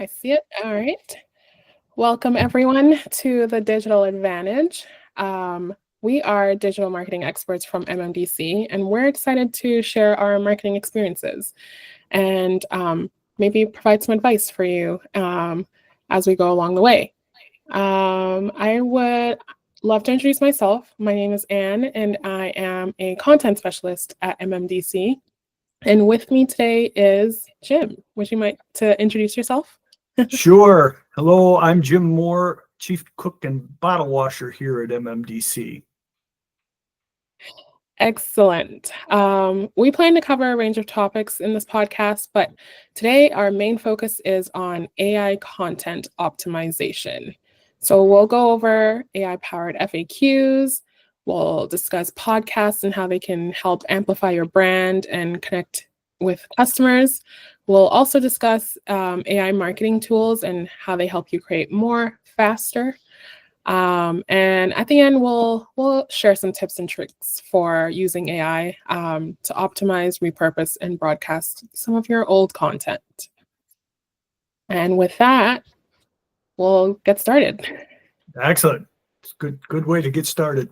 I see it. All right. Welcome, everyone, to the Digital Advantage. We are digital marketing experts from MMDC, and we're excited to share our marketing experiences and maybe provide some advice for you as we go along the way. I would love to introduce myself. My name is Anne, and I am a content specialist at MMDC. And with me today is Jim. Would you like to introduce yourself? Sure. Hello, I'm Jim Moore, Chief Cook and Bottle Washer here at MMDC. Excellent. We plan to cover a range of topics in this podcast, but today our main focus is on AI content optimization. So we'll go over AI-powered FAQs, we'll discuss podcasts and how they can help amplify your brand and connect with customers. We'll also discuss AI marketing tools and how they help you create more faster. And at the end, we'll share some tips and tricks for using AI to optimize, repurpose, and broadcast some of your old content. And with that, we'll get started. Excellent. It's a good way to get started.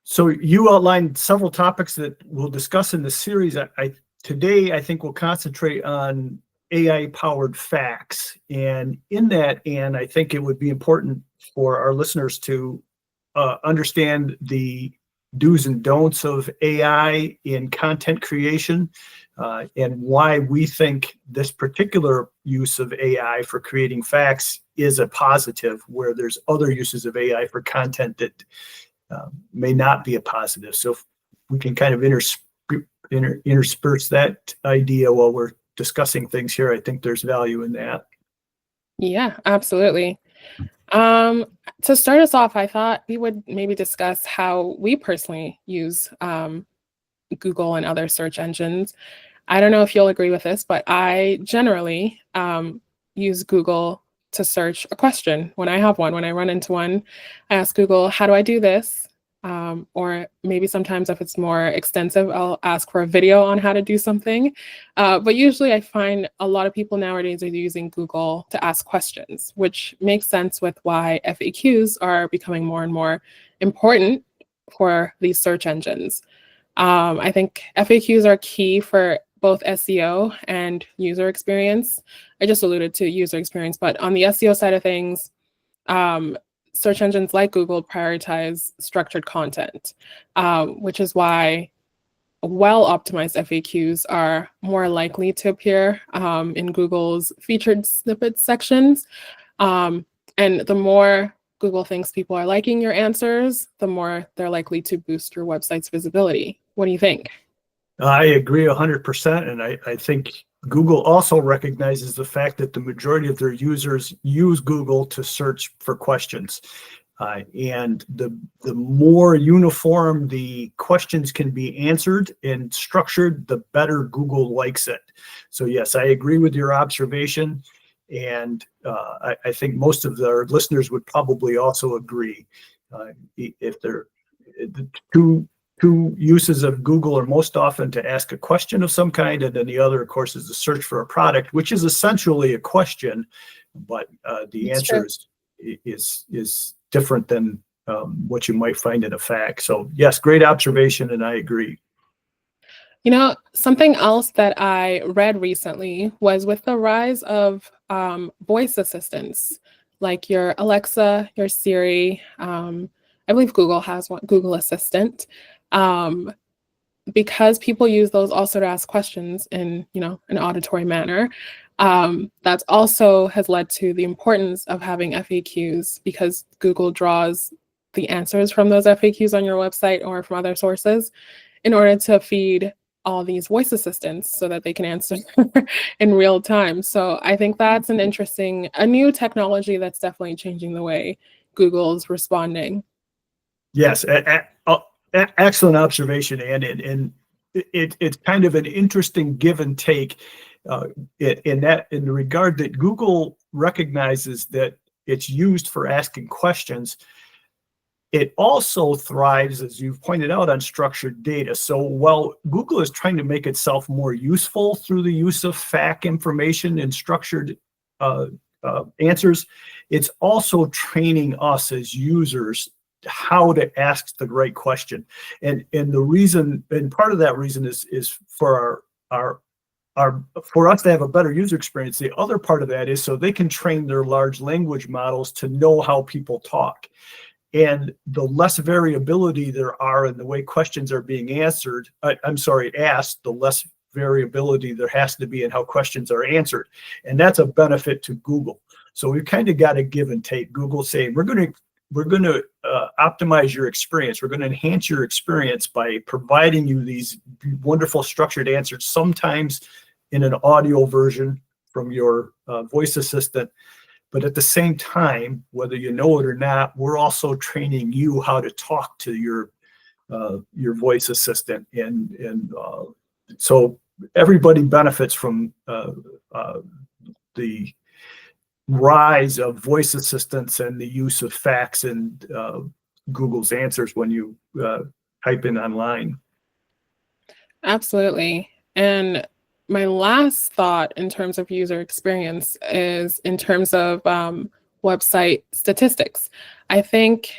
So you outlined several topics that we'll discuss in the series. Today, I think we'll concentrate on AI-powered facts. And in that, Anne, I think it would be important for our listeners to understand the do's and don'ts of AI in content creation and why we think this particular use of AI for creating facts is a positive, where there's other uses of AI for content that may not be a positive. So if we can kind of intersperse that idea while we're discussing things here, I think there's value in that. Yeah, absolutely. To start us off, I thought we would maybe discuss how we personally use Google and other search engines. I don't know if you'll agree with this, but I generally use Google to search a question when I have one. When I run into one, I ask Google, how do I do this? Or maybe sometimes if it's more extensive, I'll ask for a video on how to do something. But usually I find a lot of people nowadays are using Google to ask questions, which makes sense with why FAQs are becoming more and more important for these search engines. I think FAQs are key for both SEO and user experience. I just alluded to user experience, but on the SEO side of things, search engines like Google prioritize structured content, which is why well-optimized FAQs are more likely to appear in Google's featured snippets sections. And the more Google thinks people are liking your answers, the more they're likely to boost your website's visibility. What do you think? I agree 100%. And I think Google also recognizes the fact that the majority of their users use Google to search for questions. And the more uniform the questions can be answered and structured, the better Google likes it. So yes, I agree with your observation. And I think most of their listeners would probably also agree. If they're the two uses of Google are most often to ask a question of some kind, and then the other, of course, is to search for a product, which is essentially a question, but the answer is different than what you might find in a fact. So yes, great observation, and I agree. You know, something else that I read recently was with the rise of voice assistants, like your Alexa, your Siri. I believe Google has one, Google Assistant. Because people use those also to ask questions in, an auditory manner. That's also has led to the importance of having FAQs, because Google draws the answers from those FAQs on your website or from other sources in order to feed all these voice assistants so that they can answer in real time. So I think that's a new technology that's definitely changing the way Google's responding. Yes, excellent observation, and it's kind of an interesting give and take in the regard that Google recognizes that it's used for asking questions. it also thrives, as you've pointed out, on structured data. So while Google is trying to make itself more useful through the use of FAQ information and structured answers, it's also training us as users how to ask the right question. And the reason, and part of that reason is for for us to have a better user experience. The other part of that is so they can train their large language models to know how people talk. And the less variability there are in the way questions are being asked, the less variability there has to be in how questions are answered. And that's a benefit to Google. So we've kind of got to give and take. Google saying, we're going to optimize your experience. We're going to enhance your experience by providing you these wonderful structured answers, sometimes in an audio version from your voice assistant. But at the same time, whether you know it or not, we're also training you how to talk to your voice assistant, and so everybody benefits from the rise of voice assistants and the use of FAQs and Google's answers when you type in online. Absolutely. And my last thought in terms of user experience is in terms of website statistics. I think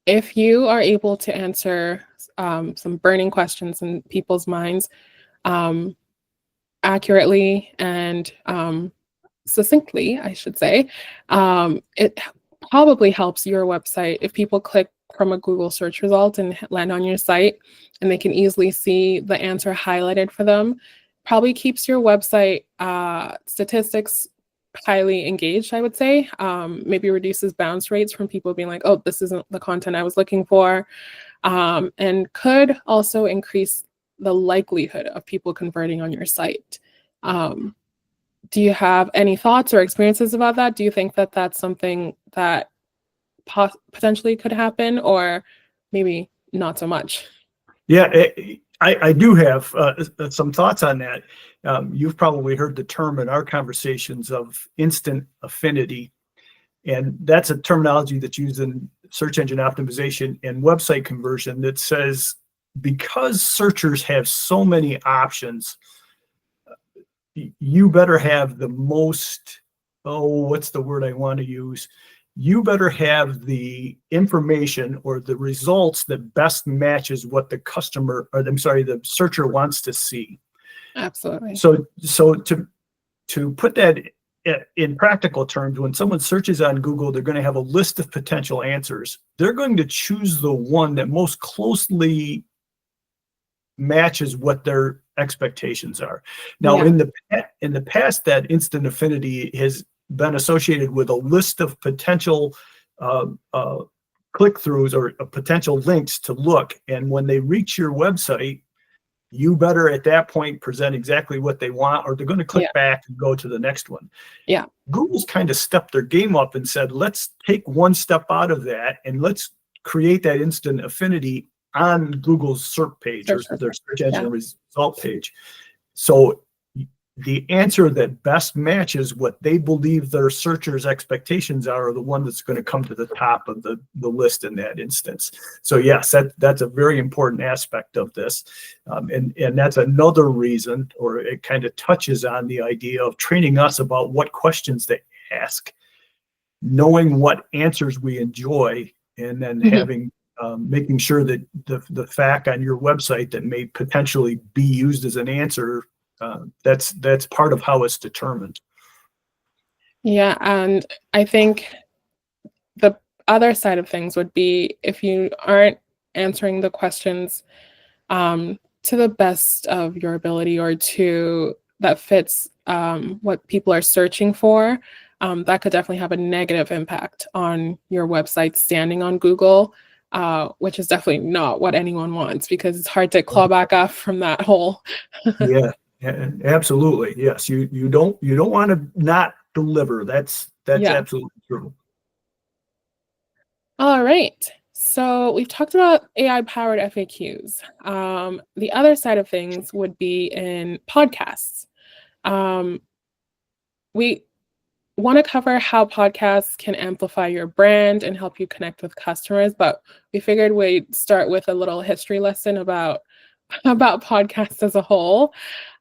if you are able to answer some burning questions in people's minds accurately and succinctly, I should say, it probably helps your website if people click from a Google search result and land on your site and they can easily see the answer highlighted for them. Probably keeps your website statistics highly engaged, I would say. Maybe reduces bounce rates from people being like, oh, this isn't the content I was looking for. And could also increase the likelihood of people converting on your site. Do you have any thoughts or experiences about that? Do you think that that's something that potentially could happen, or maybe not so much? Yeah, I do have some thoughts on that. You've probably heard the term in our conversations of instant affinity. And that's a terminology that's used in search engine optimization and website conversion that says, because searchers have so many options, you better have the most, what's the word I want to use? You better have the information or the results that best matches what the the searcher wants to see. Absolutely. So to put that in practical terms, when someone searches on Google, they're going to have a list of potential answers. They're going to choose the one that most closely matches what their expectations are. Now, in the past, that instant affinity has been associated with a list of potential click-throughs or potential links to look. And when they reach your website, you better at that point present exactly what they want, or they're going to click back and go to the next one. Yeah. Google's kind of stepped their game up and said, let's take one step out of that and let's create that instant affinity on Google's SERP page or their search engine result page. So the answer that best matches what they believe their searchers' expectations are the one that's going to come to the top of the list in that instance. So yes, that's a very important aspect of this. And that's another reason, or it kind of touches on the idea of training us about what questions to ask, knowing what answers we enjoy, and then having making sure that the FAQ on your website that may potentially be used as an answer, that's part of how it's determined. Yeah, and I think the other side of things would be if you aren't answering the questions to the best of your ability or to that fits what people are searching for, that could definitely have a negative impact on your website standing on Google, which is definitely not what anyone wants, because it's hard to claw back up from that hole. Yeah, absolutely. Yes, you don't want to not deliver. That's absolutely true. All right. So we've talked about AI-powered FAQs. The other side of things would be in podcasts. We want to cover how podcasts can amplify your brand and help you connect with customers, but we figured we'd start with a little history lesson about podcasts as a whole.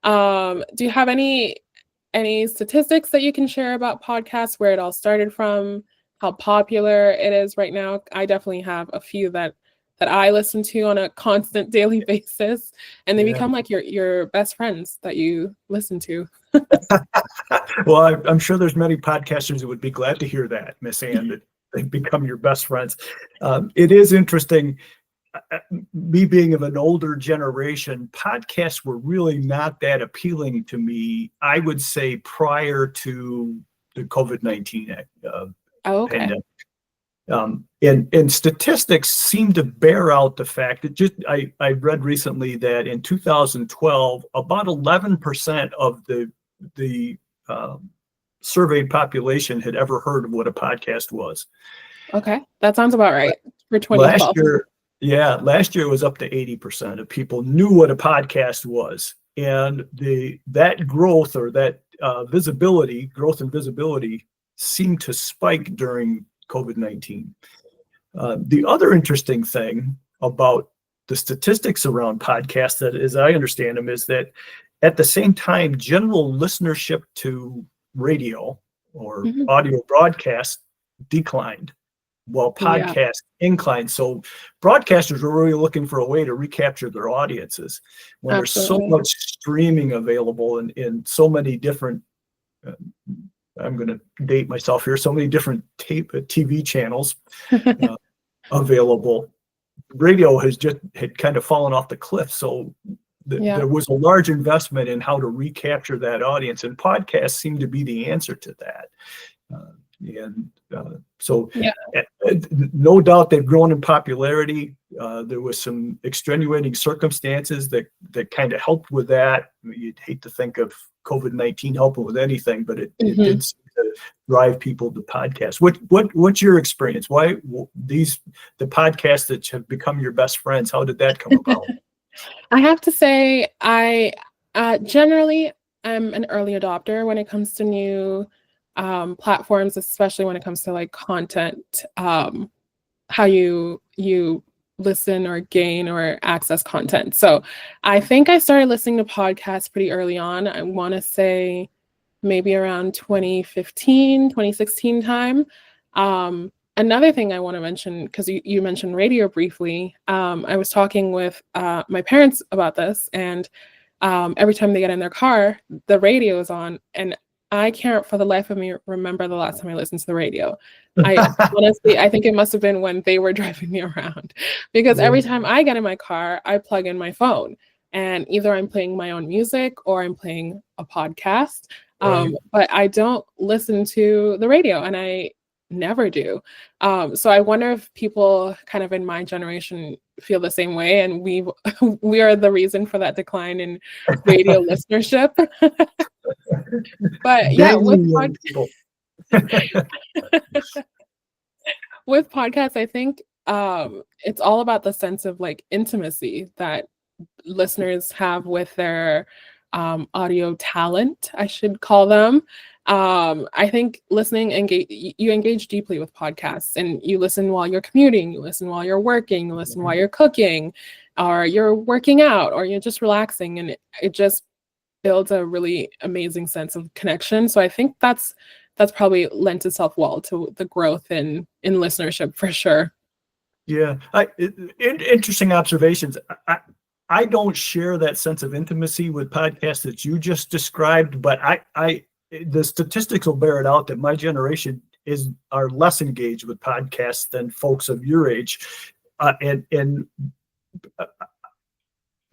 Do you have any statistics that you can share about podcasts, where it all started from, how popular it is right now? I definitely have a few that I listen to on a constant daily basis, and they Yeah. become like your best friends that you listen to. Well, I'm sure there's many podcasters that would be glad to hear that, Miss Ann, that they become your best friends. It is interesting. Me being of an older generation, podcasts were really not that appealing to me, I would say, prior to the COVID-19 Oh, okay. pandemic. And statistics seem to bear out the fact that I read recently that in 2012, about 11% of the surveyed population had ever heard of what a podcast was. Okay, that sounds about right for Last 2012. year, last year it was up to 80% of people knew what a podcast was, and that growth, or that growth and visibility, seemed to spike during COVID-19. The other interesting thing about the statistics around podcasts, that as I understand them, is that at the same time, general listenership to radio or Mhm. audio broadcast declined, while Yeah, podcast inclined. So broadcasters were really looking for a way to recapture their audiences when there's so absolutely. much streaming available in so many different, uh, I'm going to date myself here, so many different TV channels available. Radio had kind of fallen off the cliff. So Yeah, there was a large investment in how to recapture that audience, and podcasts seem to be the answer to that. So yeah, no doubt they've grown in popularity. There was some extenuating circumstances that kind of helped with that. I mean, you'd hate to think of COVID-19 helping with anything, but it hmm did seem to drive people to podcasts. What's your experience? Why the podcasts that have become your best friends? How did that come about? I have to say, I generally am an early adopter when it comes to new platforms, especially when it comes to like content, how you listen or gain or access content. So I think I started listening to podcasts pretty early on. I want to say maybe around 2015, 2016 time. Another thing I want to mention, because you mentioned radio briefly, I was talking with my parents about this, and every time they get in their car, the radio is on, and I can't for the life of me remember the last time I listened to the radio. I honestly, I think it must have been when they were driving me around, because Yeah, every time I get in my car, I plug in my phone, and either I'm playing my own music or I'm playing a podcast. right. But I don't listen to the radio, and I never do. So I wonder if people kind of in my generation feel the same way, and we are the reason for that decline in radio listenership. But yeah, Dang young people. with podcasts, I think it's all about the sense of like intimacy that listeners have with their audio talent, I should call them. I think you engage deeply with podcasts, and you listen while you're commuting, you listen while you're working, you listen while you're cooking, or you're working out, or you're just relaxing, and it just builds a really amazing sense of connection. So I think that's probably lent itself well to the growth in listenership for sure. Yeah, interesting observations. I don't share that sense of intimacy with podcasts that you just described, but the statistics will bear it out that my generation are less engaged with podcasts than folks of your age, and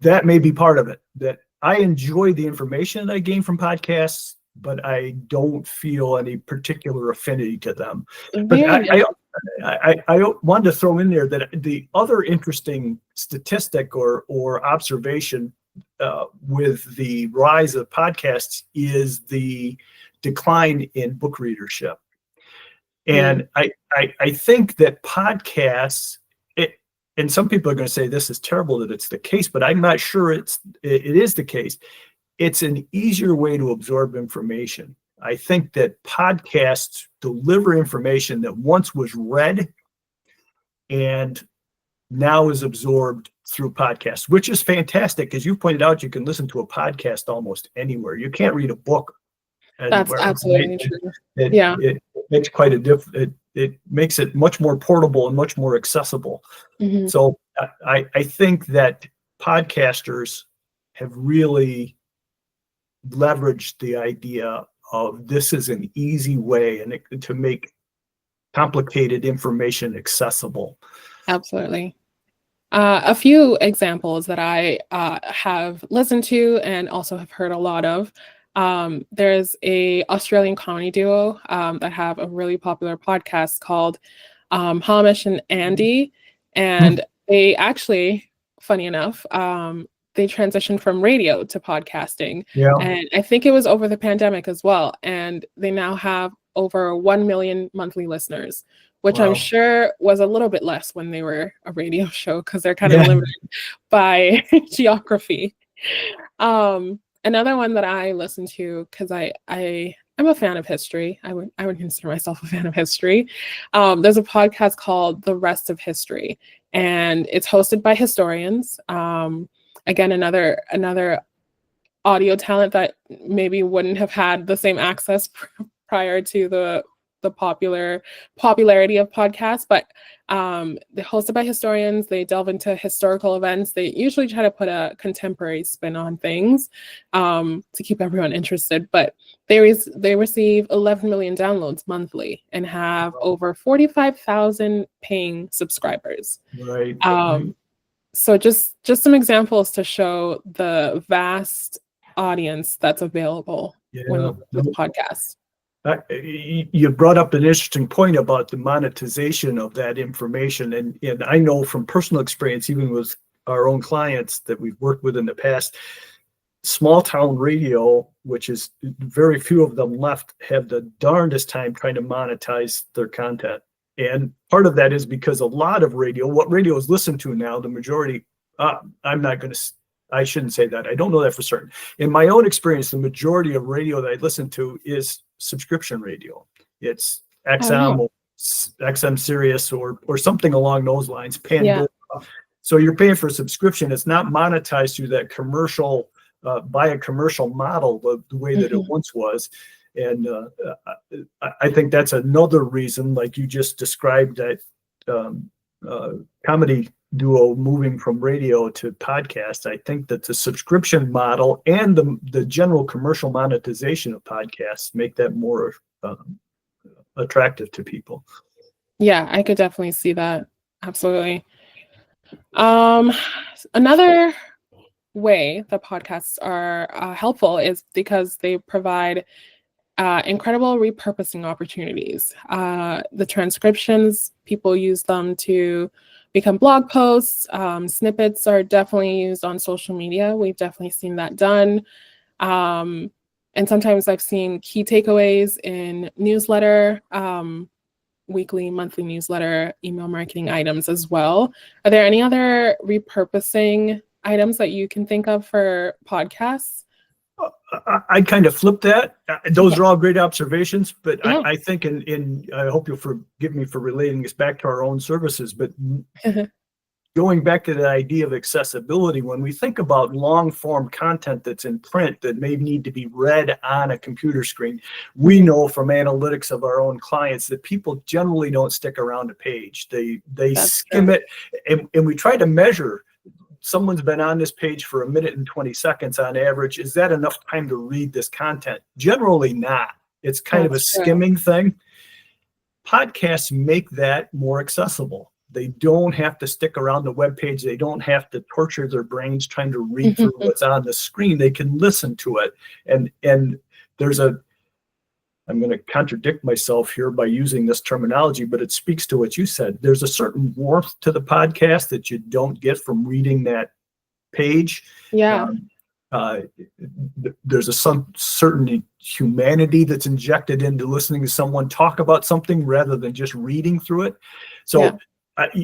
that may be part of it. That I enjoy the information that I gain from podcasts, but I don't feel any particular affinity to them. But Very I wanted to throw in there that the other interesting statistic or observation with the rise of podcasts is the decline in book readership. Mm. And I think that podcasts, and some people are going to say this is terrible that it's the case, but I'm not sure it is the case. It's an easier way to absorb information. I think that podcasts deliver information that once was read and now is absorbed through podcasts, which is fantastic. As you pointed out, you can listen to a podcast almost anywhere. You can't read a book That's anywhere. absolutely Right? true. It, Yeah. it makes quite a difference. It makes it much more portable and much more accessible. Mhm. So I think that podcasters have really leveraged the idea of this is an easy way to make complicated information accessible. Absolutely. A few examples that I have listened to and also have heard a lot of. There's a Australian comedy duo that have a really popular podcast called Hamish and Andy, and they actually, funny enough, they transitioned from radio to podcasting, Yeah. and I think it was over the pandemic as well. And they now have over 1 million monthly listeners, which I'm Wow. sure was a little bit less when they were a radio show because they're kind of Yeah. limited by geography. Another one that I listen to because I'm a fan of history. I would consider myself a fan of history. There's a podcast called The Rest of History, and it's hosted by historians. Again, another audio talent that maybe wouldn't have had the same access prior to the popularity of podcasts, but they're hosted by historians. They delve into historical events. They usually try to put a contemporary spin on things to keep everyone interested, but they receive 11 million downloads monthly and have over 45,000 paying subscribers. Right. So just some examples to show the vast audience that's available with podcasts. You brought up an interesting point about the monetization of that information. And I know from personal experience, even with our own clients that we've worked with in the past, small town radio, which is very few of them left, have the darndest time trying to monetize their content. And part of that is because a lot of what radio is listened to now, the majority, I shouldn't say that. I don't know that for certain. In my own experience, the majority of radio that I listen to is subscription radio. It's XM or XM Sirius or something along those lines, Pandora. Yeah. So you're paying for a subscription. It's not monetized through that commercial, by a commercial model, the way that it once was. And I think that's another reason, like you just described, that comedy duo moving from radio to podcast. I think that the subscription model and the general commercial monetization of podcasts make that more attractive to people. Yeah, I could definitely see that. Absolutely. Another way that podcasts are helpful is because they provide incredible repurposing opportunities. The transcriptions, people use them to become blog posts. Snippets are definitely used on social media. We've definitely seen that done. And sometimes I've seen key takeaways in newsletter, weekly, monthly newsletter, email marketing items as well. Are there any other repurposing items that you can think of for podcasts? I'd kind of flip that. Those are all great observations, but I think I hope you'll forgive me for relating this back to our own services, but going back to the idea of accessibility, when we think about long form content that's in print that may need to be read on a computer screen, we know from analytics of our own clients that people generally don't stick around a page. They skim it, and we try to measure. Someone's been on this page for 1 minute and 20 seconds on average. Is that enough time to read this content? Generally not. It's kind of a skimming thing. Podcasts make that more accessible. They don't have to stick around the web page. They don't have to torture their brains trying to read through what's on the screen. They can listen to it. And there's I'm going to contradict myself here by using this terminology, but it speaks to what you said. There's a certain warmth to the podcast that you don't get from reading that page. Yeah. There's a certain humanity that's injected into listening to someone talk about something rather than just reading through it. So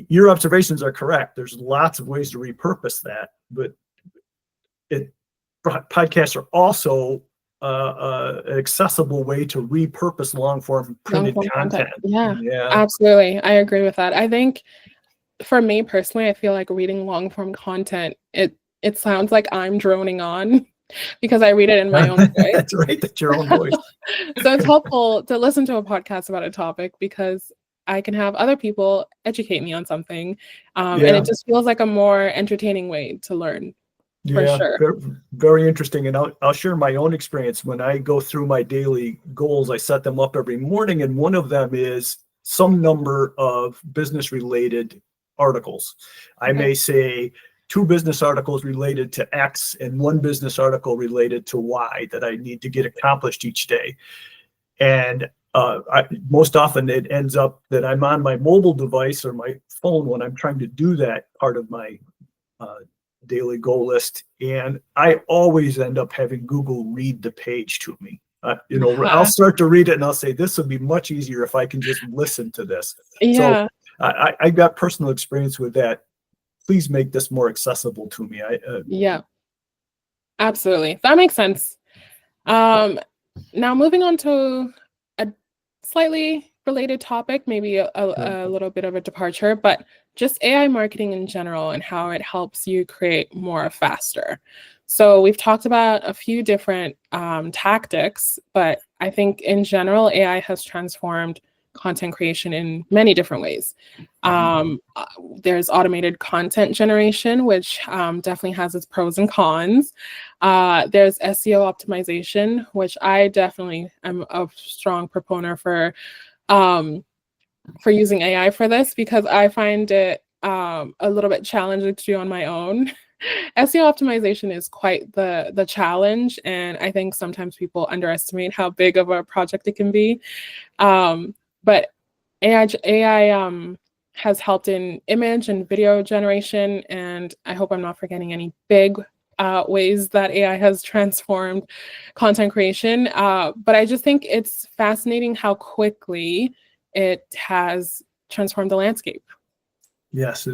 your observations are correct. There's lots of ways to repurpose that, but podcasts are also an accessible way to repurpose long form Long printed form content. content. Yeah, Yeah. absolutely. I agree with that. I think for me personally, I feel like reading long form content, it sounds like I'm droning on because I read it in my own voice. That's right. That's your own voice. So it's helpful to listen to a podcast about a topic because I can have other people educate me on something. And Yeah. it just feels like a more entertaining way to learn, for Yeah, sure. very interesting. And I'll share my own experience. When I go through my daily goals, I set them up every morning, and one of them is some number of business related articles. I Okay. may say 2 business articles related to X and 1 business article related to Y that I need to get accomplished each day. And most often it ends up that I'm on my mobile device or my phone when I'm trying to do that part of my daily goal list, and I always end up having Google read the page to me. I'll start to read it and I'll say, this would be much easier if I can just listen to this. So Yeah, I got personal experience with that. Please make this more accessible to me. yeah, absolutely. That makes sense. Now moving on to a slightly related topic, maybe a little bit of a departure, but just AI marketing in general and how it helps you create more faster. So we've talked about a few different tactics, but I think in general, AI has transformed content creation in many different ways. There's automated content generation, which definitely has its pros and cons. There's SEO optimization, which I definitely am a strong proponent for using AI for this because I find it a little bit challenging to do on my own. SEO optimization is quite the challenge, and I think sometimes people underestimate how big of a project it can be. But AI has helped in image and video generation, and I hope I'm not forgetting any big ways that AI has transformed content creation. But I just think it's fascinating how quickly it has transformed the landscape. Yes,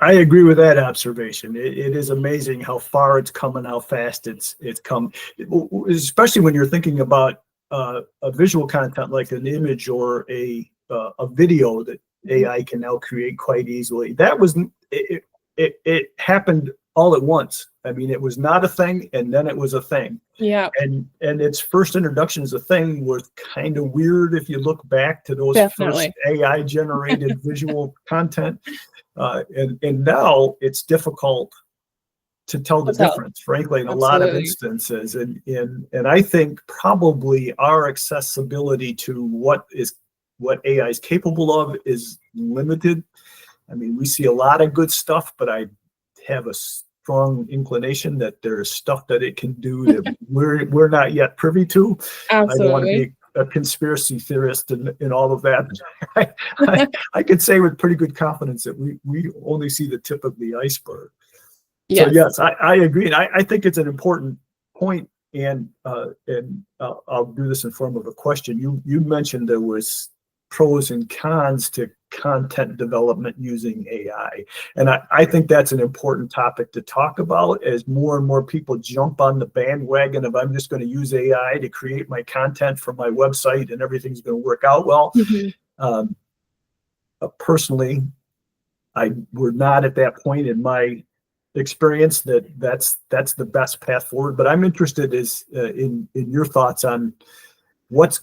I agree with that observation. It is amazing how far it's come and how fast it's come, especially when you're thinking about a visual content like an image or a video that AI can now create quite easily. That was it happened all at once. I mean, it was not a thing, and then it was a thing. Yeah, And its first introduction as a thing was kind of weird if you look back to those first definitely. AI generated visual content. And now it's difficult to tell the Hotel. difference, frankly, in a lot of Absolutely. instances. And I think probably our accessibility to what AI is capable of is limited. I mean, we see a lot of good stuff, but I have a strong inclination that there's stuff that it can do that we're not yet privy to. I don't want to Absolutely. be a conspiracy theorist in all of that. I could say with pretty good confidence that we only see the tip of the iceberg. So Yes. yes, I agree, and I think it's an important point. And I'll do this in form of a question. You mentioned there was pros and cons to content development using AI. And I think that's an important topic to talk about as more and more people jump on the bandwagon of I'm just going to use AI to create my content for my website and everything's going to work out well. Mhm. Um, Personally, we're not at that point in my experience that's the best path forward. But I'm interested in your thoughts on what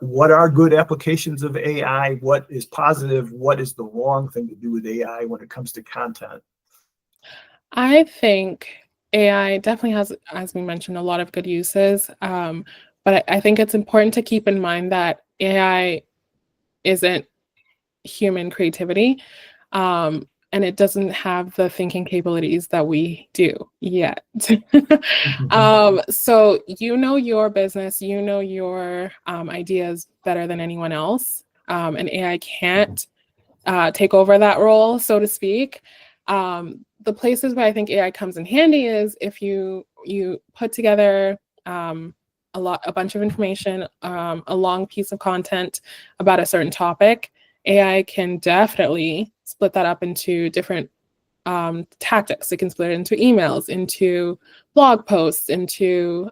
are good applications of AI, what is positive, what is the wrong thing to do with AI when it comes to content. I think AI definitely has, as we mentioned, a lot of good uses. But I think it's important to keep in mind that AI isn't human creativity. And it doesn't have the thinking capabilities that we do yet. So you know your business, you know your ideas better than anyone else. And AI can't take over that role, so to speak. The places where I think AI comes in handy is if you put together a bunch of information, a long piece of content about a certain topic. AI can definitely split that up into different tactics. It can split it into emails, into blog posts, into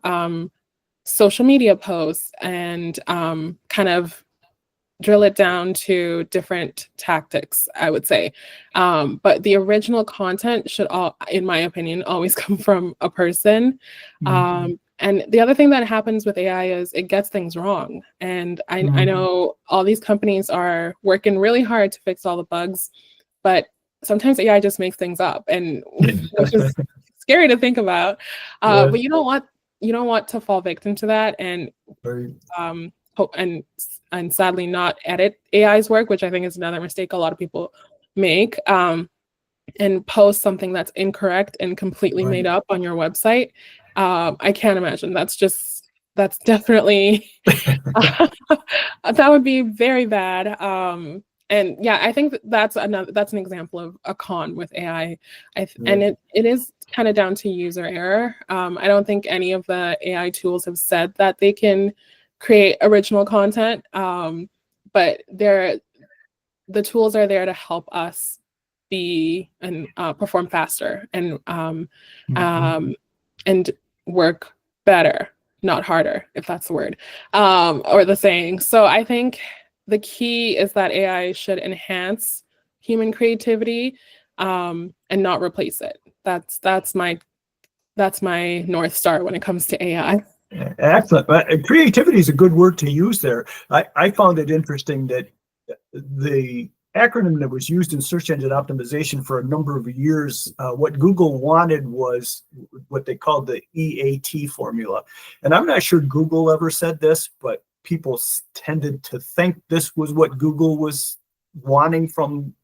social media posts and kind of drill it down to different tactics, I would say. But the original content should in my opinion, always come from a person. And the other thing that happens with AI is it gets things wrong. And I know all these companies are working really hard to fix all the bugs, but sometimes AI just makes things up, and which is scary to think about. But you don't want to fall victim to that, and and sadly not edit AI's work, which I think is another mistake a lot of people make, and post something that's incorrect and completely made up on your website. I can't imagine. That's definitely that would be very bad. And yeah, I think that's an example of a con with AI. And it is kind of down to user error. I don't think any of the AI tools have said that they can create original content, but the tools are there to help us be and perform faster and and work better, not harder, if that's the word, or the saying. So I think the key is that AI should enhance human creativity, and not replace it. That's my North Star when it comes to AI. Excellent. Creativity is a good word to use there. I found it interesting that the acronym that was used in search engine optimization for a number of years, what Google wanted was what they called the EAT formula. And I'm not sure Google ever said this, but people tended to think this was what Google was wanting from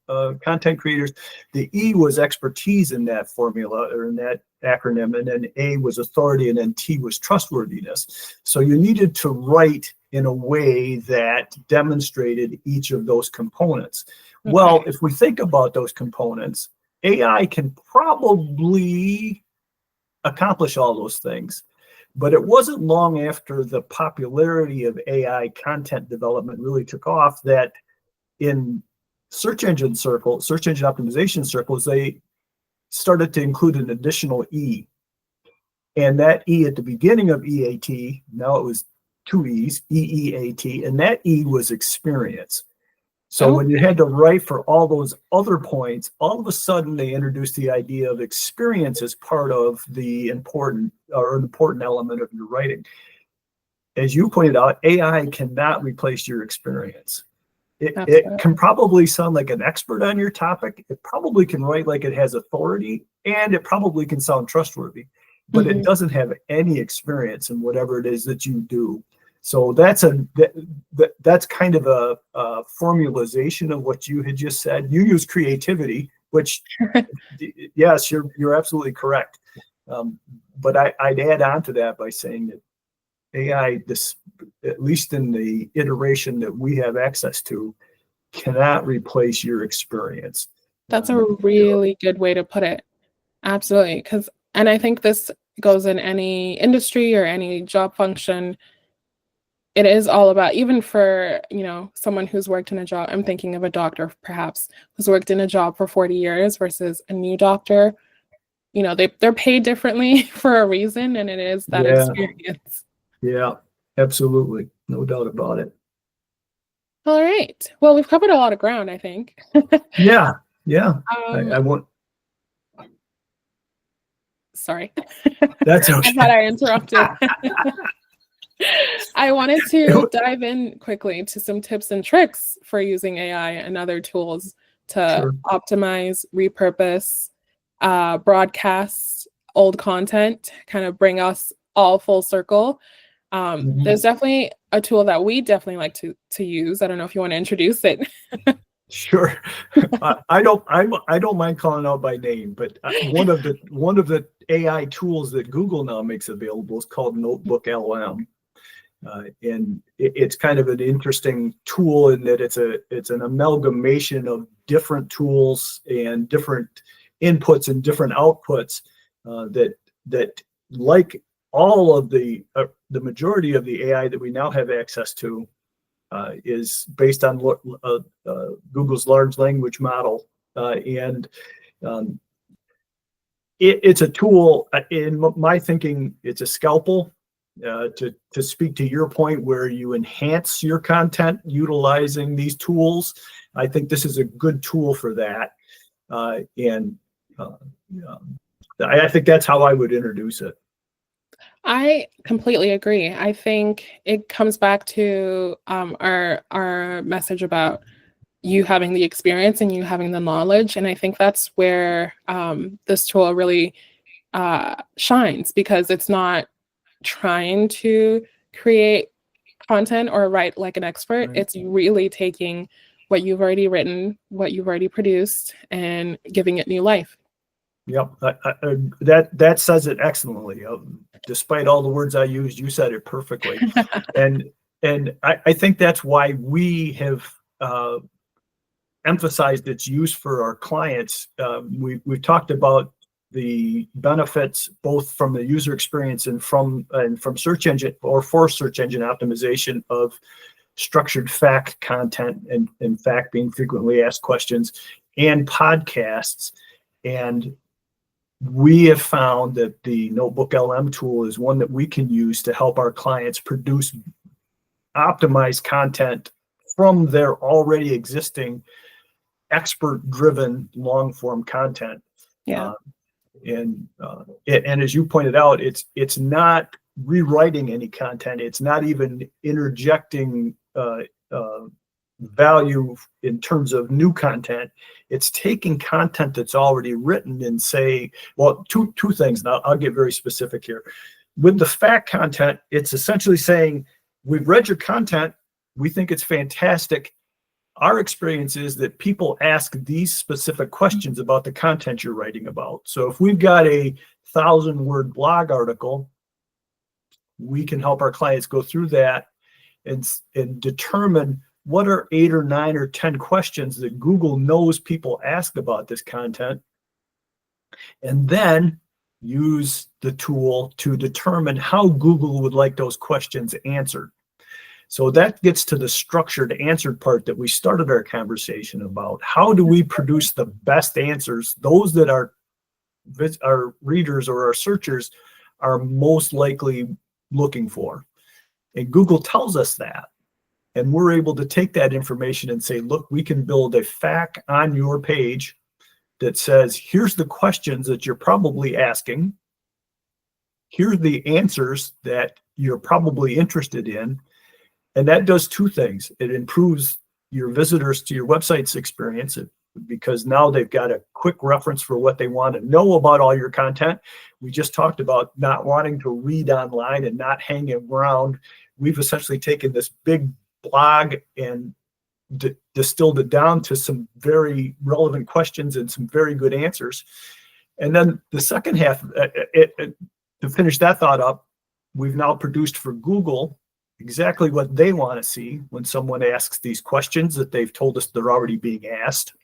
content creators. The E was expertise in that formula, or in that acronym, and then A was authority, and then T was trustworthiness. So you needed to write in a way that demonstrated each of those components. Well, if we think about those components, AI can probably accomplish all those things. But it wasn't long after the popularity of AI content development really took off that in search engine optimization circles, they started to include an additional E. And that E at the beginning of EAT, now it was two E's, EEAT, and that E was experience. So when you had to write for all those other points, all of a sudden they introduced the idea of experience as part of the important element of your writing. As you pointed out, AI cannot replace your experience. It can probably sound like an expert on your topic. It probably can write like it has authority, and it probably can sound trustworthy, but it doesn't have any experience in whatever it is that you do. So that's kind of a formalization of what you had just said. You use creativity, which yes, you're absolutely correct. But I'd add on to that by saying that AI, at least in the iteration that we have access to, cannot replace your experience. That's a really good way to put it. Absolutely. And I think this goes in any industry or any job function. It is all about, even for, someone who's worked in a job, I'm thinking of a doctor perhaps, who's worked in a job for 40 years versus a new doctor. They're paid differently for a reason, and it is that experience. Yeah, absolutely. No doubt about it. All right. Well, we've covered a lot of ground, I think. Yeah. I won't. Sorry. That's okay. I thought I interrupted. I wanted to dive in quickly to some tips and tricks for using AI and other tools to optimize, repurpose, broadcast old content, kind of bring us all full circle. There's definitely a tool that we definitely like to use. I don't know if you want to introduce it. Sure. I don't mind calling out by name, but one of the AI tools that Google now makes available is called NotebookLM. And it's kind of an interesting tool in that it's an amalgamation of different tools and different inputs and different outputs that like all of the majority of the AI that we now have access to is based on Google's large language model, and it's a tool. In my thinking, it's a scalpel to speak to your point where you enhance your content utilizing these tools, I think this is a good tool for that. And I think that's how I would introduce it. I completely agree. I think it comes back to our message about you having the experience and you having the knowledge, and I think that's where this tool really shines, because it's not trying to create content or write like an expert. Right. It's really taking what you've already written, what you've already produced, and giving it new life. Yep, that says it excellently. Despite all the words I used, you said it perfectly. and I think that's why we have emphasized its use for our clients. We've talked about the benefits both from the user experience and from search engine or for search engine optimization of structured fact content and in fact being frequently asked questions and podcasts. And we have found that the Notebook LM tool is one that we can use to help our clients produce optimized content from their already existing expert-driven long-form content. Yeah. And as you pointed out, it's not rewriting any content. It's not even interjecting value in terms of new content. It's taking content that's already written and say, well, two things. Now I'll get very specific here. With the fact content, it's essentially saying, we've read your content. We think it's fantastic. Our experience is that people ask these specific questions about the content you're writing about. So if we've got a 1,000-word blog article, we can help our clients go through that and determine what are 8 or 9 or 10 questions that Google knows people ask about this content, and then use the tool to determine how Google would like those questions answered. So that gets to the structured answered part that we started our conversation about. How do we produce the best answers, those that our readers or our searchers are most likely looking for? And Google tells us that. And we're able to take that information and say, look, we can build a FAQ on your page that says, here's the questions that you're probably asking. Here's the answers that you're probably interested in. And that does two things. It improves your visitors to your website's experience because now they've got a quick reference for what they want to know about all your content. We just talked about not wanting to read online and not hanging around. We've essentially taken this big blog and distilled it down to some very relevant questions and some very good answers. And then the second half, to finish that thought up, we've now produced for Google exactly what they want to see when someone asks these questions that they've told us they're already being asked.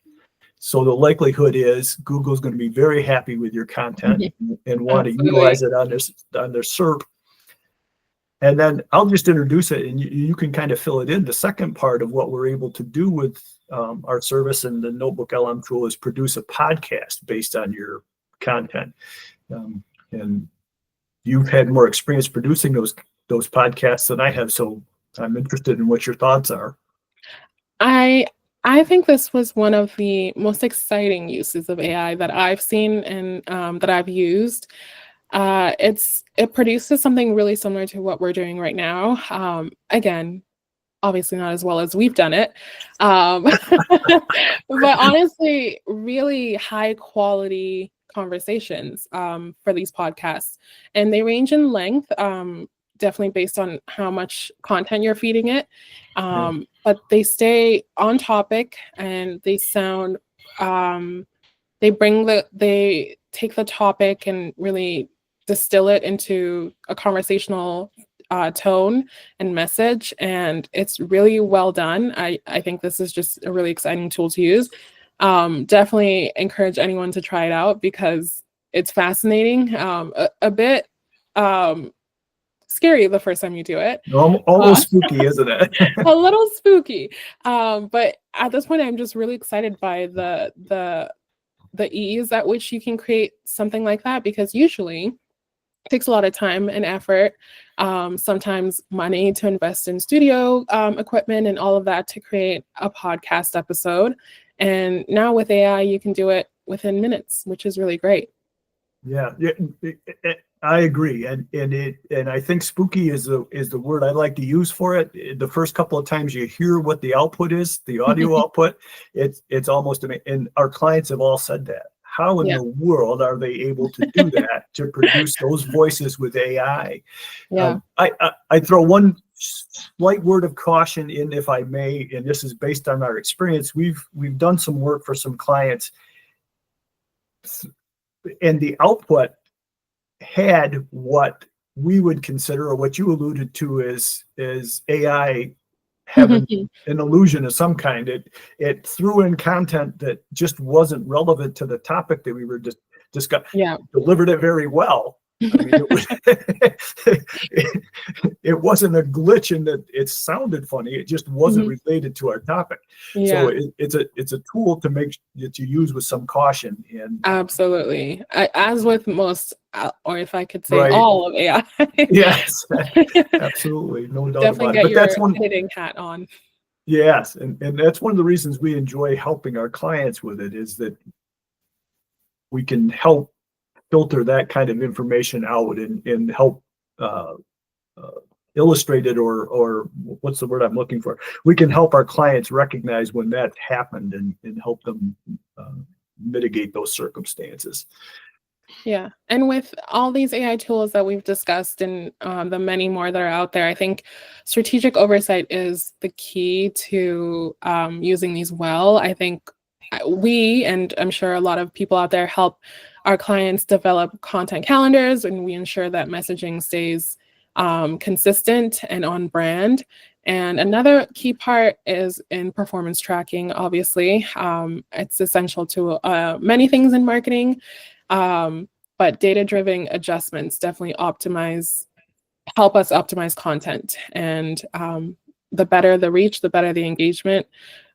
So the likelihood is Google's going to be very happy with your content and want to utilize it on their SERP. And then I'll just introduce it and you can kind of fill it in. The second part of what we're able to do with our service and the Notebook LM tool is produce a podcast based on your content. And you've had more experience producing those podcasts than I have, so I'm interested in what your thoughts are. I think this was one of the most exciting uses of AI that I've seen and that I've used. It produces something really similar to what we're doing right now. Again, obviously not as well as we've done it, but honestly, really high quality conversations for these podcasts, and they range in length. Definitely based on how much content you're feeding it. But they stay on topic and they sound, they take the topic and really distill it into a conversational tone and message. And it's really well done. I think this is just a really exciting tool to use. Definitely encourage anyone to try it out because it's fascinating, a bit, scary the first time you do it. Almost spooky, isn't it? A little spooky. But at this point, I'm just really excited by the ease at which you can create something like that, because usually takes a lot of time and effort, sometimes money to invest in studio equipment and all of that to create a podcast episode. And now with AI, you can do it within minutes, which is really great. Yeah, I agree, and I think spooky is the word I like to use for it. The first couple of times you hear what the output is, the audio output, it's almost amazing. And our clients have all said that. How in Yeah. the world are they able to do that to produce those voices with AI? Yeah. I throw one slight word of caution in, if I may, and this is based on our experience. We've done some work for some clients, and the output had what we would consider, or what you alluded to, as AI having an illusion of some kind. It threw in content that just wasn't relevant to the topic that we were discussing. Yeah. Delivered it very well. I mean, it wasn't a glitch in that it sounded funny. It just wasn't related to our topic. Yeah. So it's a tool to make that you use with some caution. And Absolutely. As with most, or if I could say Right. all of AI. Yes, absolutely, no doubt Definitely about it. get But your that's one. editing hat on. Yes, and that's one of the reasons we enjoy helping our clients with it, is that we can help filter that kind of information out and help illustrate it, or what's the word I'm looking for? We can help our clients recognize when that happened and help them mitigate those circumstances. Yeah. And with all these AI tools that we've discussed and the many more that are out there, I think strategic oversight is the key to using these well. I think we, and I'm sure a lot of people out there, help our clients develop content calendars, and we ensure that messaging stays consistent and on brand. And another key part is in performance tracking, obviously. It's essential to many things in marketing. But data-driven adjustments definitely help us optimize content. And the better the reach, the better the engagement.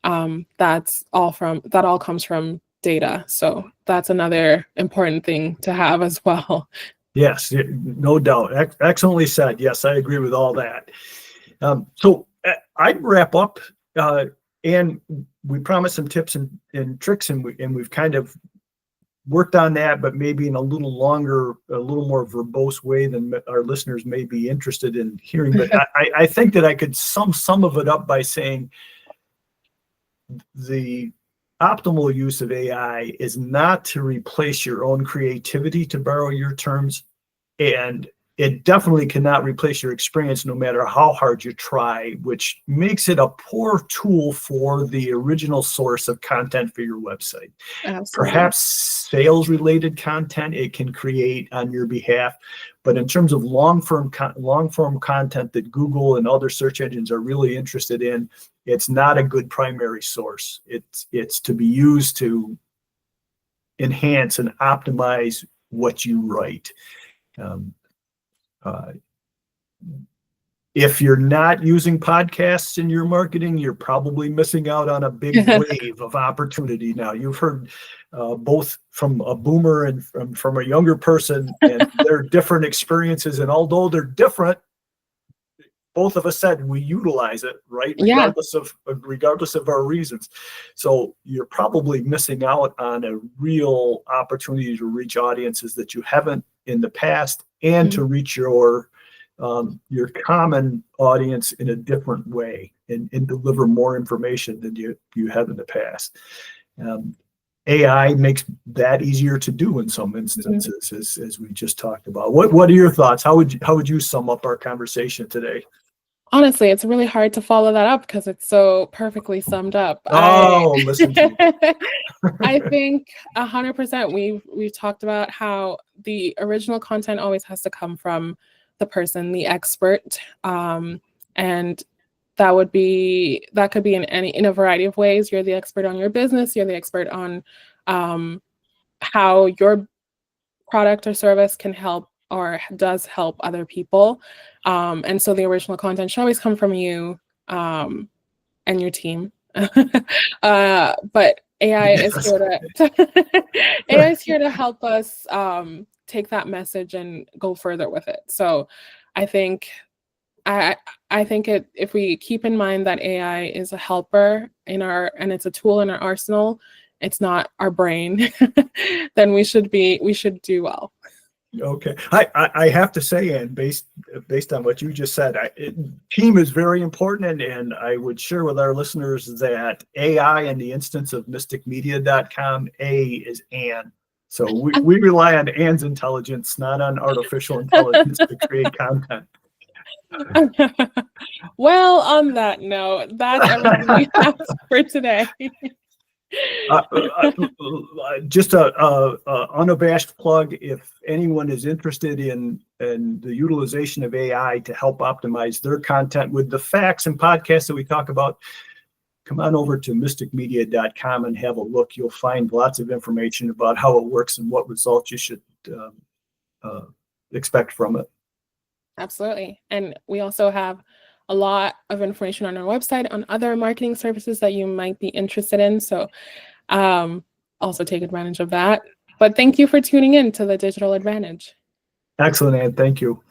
That all comes from data. So that's another important thing to have as well. Yes, no doubt. Excellently said. Yes, I agree with all that. So I'd wrap up, and we promised some tips and tricks, and we've kind of worked on that, but maybe in a little more verbose way than our listeners may be interested in hearing. But I think that I could sum some of it up by saying the optimal use of AI is not to replace your own creativity, to borrow your terms, and it definitely cannot replace your experience no matter how hard you try, which makes it a poor tool for the original source of content for your website. Absolutely. Perhaps sales-related content it can create on your behalf, but in terms of long-form content that Google and other search engines are really interested in, it's not a good primary source. It's to be used to enhance and optimize what you write. If you're not using podcasts in your marketing, you're probably missing out on a big wave of opportunity. Now, you've heard both from a boomer and from a younger person, and their different experiences. And although they're different, both of us said we utilize it, right? Yeah. Regardless of our reasons. So you're probably missing out on a real opportunity to reach audiences that you haven't in the past, and to reach your common audience in a different way, and deliver more information than you have in the past. AI makes that easier to do in some instances, as we just talked about. What are your thoughts? How would you sum up our conversation today? Honestly, it's really hard to follow that up because it's so perfectly summed up. Listen to me. I think 100%. We've talked about how the original content always has to come from the person, the expert, and that could be in a variety of ways. You're the expert on your business. You're the expert on how your product or service can help or does help other people. And so the original content should always come from you and your team. But AI is here to AI is here to help us take that message and go further with it. So I think I think if we keep in mind that AI is a helper and it's a tool in our arsenal, it's not our brain, then we should do well. Okay, I have to say, and based on what you just said, team is very important, and I would share with our listeners that AI in the instance of mysticmedia.com, A is Ann. So we rely on Ann's intelligence, not on artificial intelligence to create content. Well, on that note, that's everything we have for today. Just a unabashed plug, if anyone is interested in the utilization of AI to help optimize their content with the facts and podcasts that we talk about, come on over to mysticmedia.com and have a look. You'll find lots of information about how it works and what results you should expect from it. Absolutely. And we also have a lot of information on our website on other marketing services that you might be interested in. So also take advantage of that. But thank you for tuning in to the Digital Advantage. Excellent, Ann. Thank you.